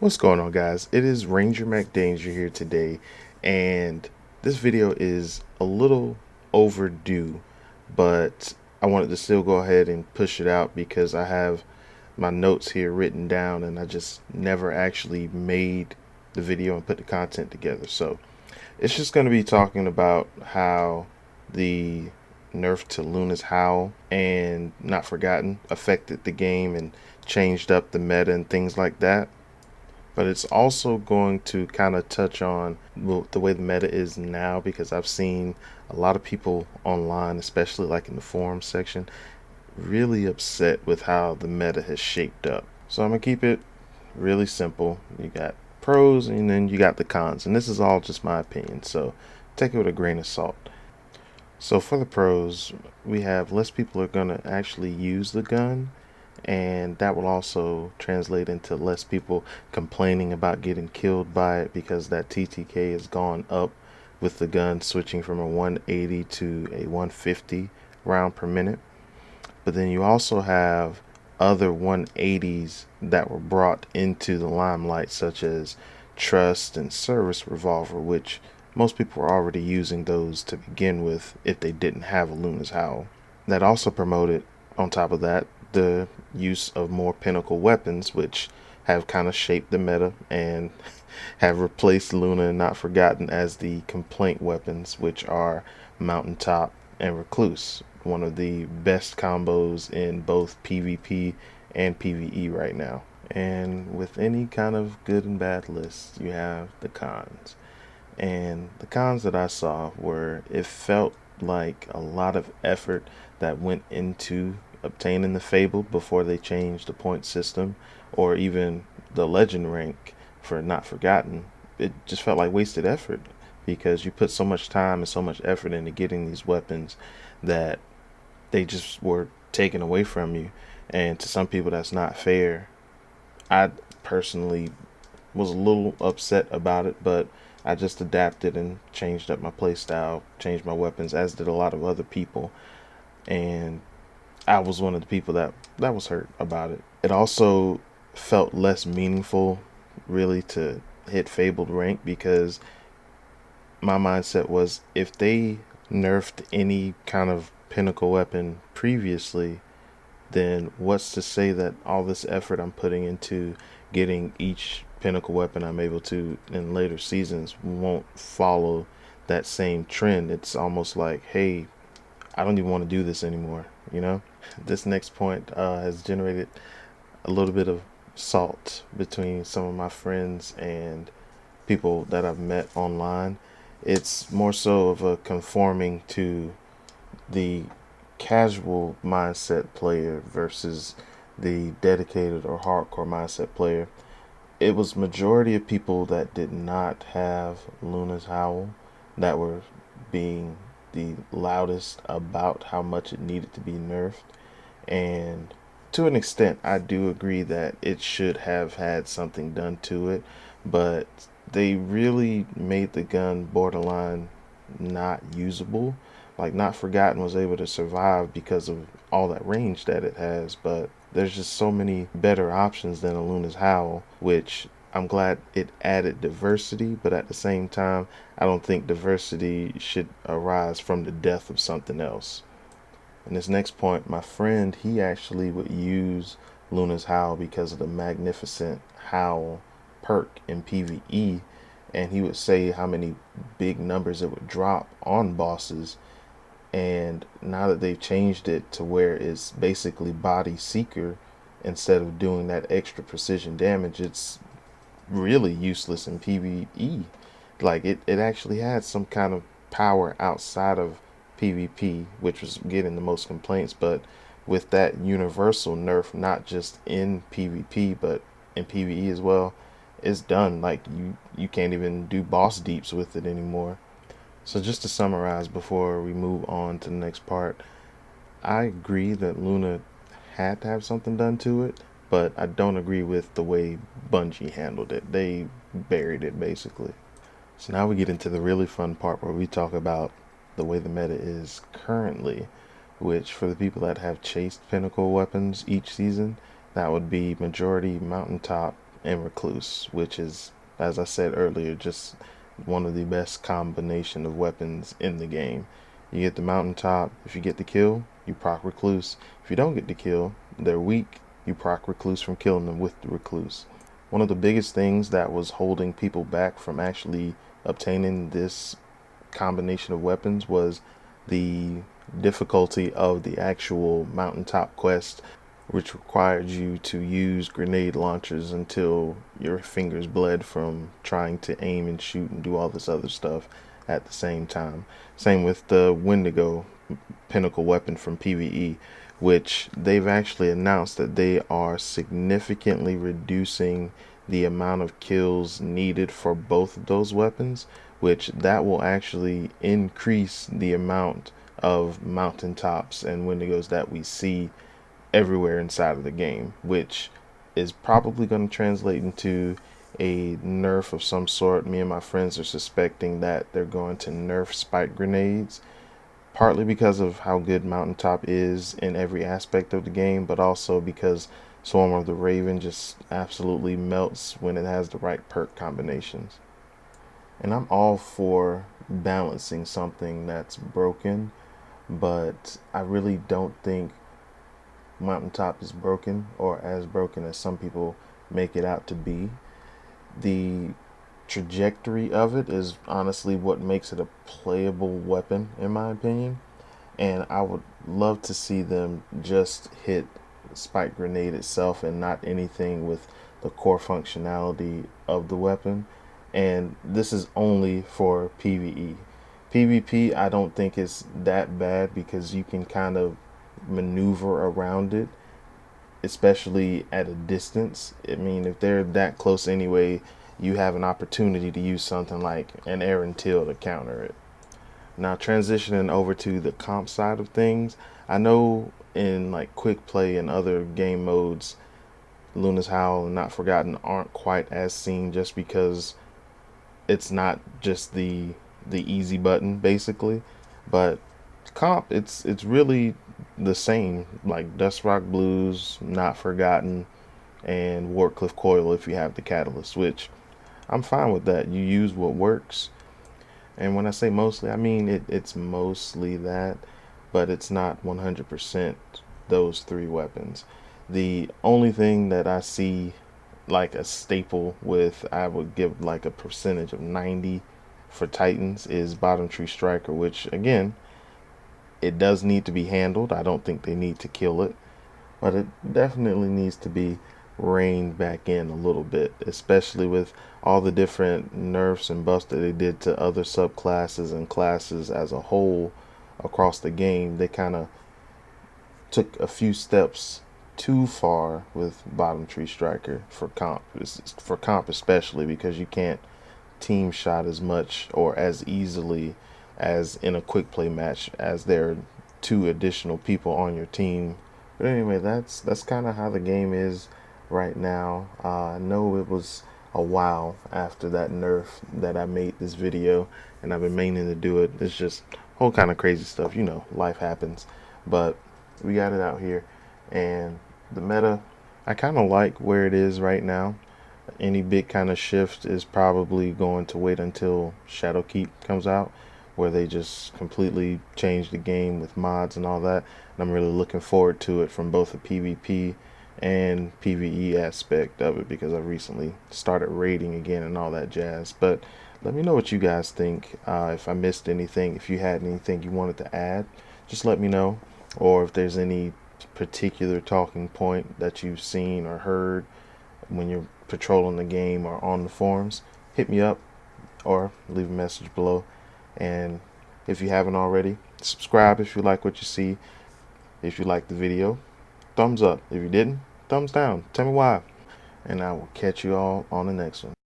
What's going on, guys? It is Ranger McDanger here today, and this video is a little overdue, but I wanted to still go ahead and push it out because I have my notes here written down and I just never actually made the video and put the content together. So it's just going to be talking about how the nerf to Luna's Howl and Not Forgotten affected the game and changed up the meta and things like that, but it's also going to kind of touch on the way the meta is now because I've seen a lot of people online, especially like in the forum section, really upset with how the meta has shaped up. So I'm going to keep it really simple. You got pros and then you got the cons, and this is all just my opinion, so take it with a grain of salt. So for the pros, we have less people are going to actually use the gun, and that will also translate into less people complaining about getting killed by it because that TTK has gone up with the gun switching from a 180 to a 150 round per minute. But then you also have other 180s that were brought into the limelight, such as Trust and Service Revolver, which most people were already using those to begin with if they didn't have a Luna's Howl. That also promoted, on top of that, the use of more pinnacle weapons, which have kind of shaped the meta and have replaced Luna and Not Forgotten as the complaint weapons, which are Mountaintop and Recluse, one of the best combos in both PvP and PvE right now. And with any kind of good and bad list, you have the cons. And the cons that I saw were it felt like a lot of effort that went into obtaining the Fable before they changed the point system or even the legend rank for Not Forgotten. It just felt like wasted effort because you put so much time and so much effort into getting these weapons that they just were taken away from you. And to some people, that's not fair. I personally was a little upset about it, but I just adapted and changed up my playstyle, changed my weapons, as did a lot of other people. And I was one of the people that was hurt about it. It also felt less meaningful, really, to hit Fabled rank because my mindset was if they nerfed any kind of pinnacle weapon previously, then what's to say that all this effort I'm putting into getting each pinnacle weapon I'm able to in later seasons won't follow that same trend? It's almost like, hey, I don't even want to do this anymore, you know? This next point has generated a little bit of salt between some of my friends and people that I've met online. It's more so of a conforming to the casual mindset player versus the dedicated or hardcore mindset player. It was majority of people that did not have Luna's Howl that were being the loudest about how much it needed to be nerfed. And to an extent, I do agree that it should have had something done to it, but they really made the gun borderline not usable. Like, Not Forgotten was able to survive because of all that range that it has, but there's just so many better options than a Luna's Howl, which I'm glad it added diversity, but at the same time, I don't think diversity should arise from the death of something else. And this next point, my friend, he actually would use Luna's Howl because of the magnificent Howl perk in PvE, and he would say how many big numbers it would drop on bosses. And now that they've changed it to where it's basically body seeker instead of doing that extra precision damage, it's really useless in PvE. Like it actually had some kind of power outside of PvP, which was getting the most complaints. But with that universal nerf, not just in PvP but in PvE as well, it's done. Like you can't even do boss deeps with it anymore. So just to summarize before we move on to the next part, I agree that Luna had to have something done to it, but I don't agree with the way Bungie handled it. They buried it basically. So now we get into the really fun part where we talk about the way the meta is currently, which for the people that have chased pinnacle weapons each season, that would be majority Mountaintop and Recluse, which is, as I said earlier, just one of the best combination of weapons in the game. You get the Mountaintop. If you get the kill, you proc Recluse. If you don't get the kill, they're weak. You proc Recluse from killing them with the Recluse. One of the biggest things that was holding people back from actually obtaining this combination of weapons was the difficulty of the actual Mountaintop quest, which required you to use grenade launchers until your fingers bled from trying to aim and shoot and do all this other stuff at the same time. Same with the Wendigo pinnacle weapon from PvE, which they've actually announced that they are significantly reducing the amount of kills needed for both of those weapons, which that will actually increase the amount of mountaintops and Wendigos that we see everywhere inside of the game, which is probably going to translate into a nerf of some sort. Me and my friends are suspecting that they're going to nerf spike grenades, partly because of how good Mountaintop is in every aspect of the game, but also because Swarm of the Raven just absolutely melts when it has the right perk combinations. And I'm all for balancing something that's broken, but I really don't think Mountaintop is broken, or as broken as some people make it out to be. The trajectory of it is honestly what makes it a playable weapon, in my opinion. And I would love to see them just hit Spike Grenade itself and not anything with the core functionality of the weapon. And this is only for PvE. PvP, I don't think it's that bad because you can kind of maneuver around it, especially at a distance. I mean, if they're that close anyway, you have an opportunity to use something like an Aaron Till to counter it. Now, transitioning over to the comp side of things, I know in like quick play and other game modes, Luna's Howl and Not Forgotten aren't quite as seen just because it's not just the easy button basically, but comp it's really the same, like Dust Rock Blues, Not Forgotten, and Warcliffe Coil if you have the Catalyst, which I'm fine with that. You use what works. And when I say mostly, I mean it's mostly that, but it's not 100% those three weapons. The only thing that I see like a staple with, I would give like a percentage of 90 for Titans, is Bottom Tree Striker, which again, it does need to be handled. I don't think they need to kill it, but it definitely needs to be reined back in a little bit, especially with all the different nerfs and buffs that they did to other subclasses and classes as a whole across the game. They kind of took a few steps too far with Bottom Tree Striker for comp. For comp especially because you can't team shot as much or as easily as in a quick play match, as there are two additional people on your team. But anyway, that's kind of how the game is right now. I know it was a while after that nerf that I made this video, and I've been meaning to do it. It's just whole kind of crazy stuff, you know, life happens. But we got it out here, and the meta, I kind of like where it is right now. Any big kind of shift is probably going to wait until Shadowkeep comes out, where they just completely change the game with mods and all that. And I'm really looking forward to it from both a PvP and PvE aspect of it, because I recently started raiding again and all that jazz. But let me know what you guys think. If I missed anything, if you had anything you wanted to add, just let me know. Or if there's any particular talking point that you've seen or heard when you're patrolling the game or on the forums, hit me up or leave a message below. And if you haven't already, subscribe if you like what you see. If you like the video, thumbs up. If you didn't, thumbs down. Tell me why. And I will catch you all on the next one.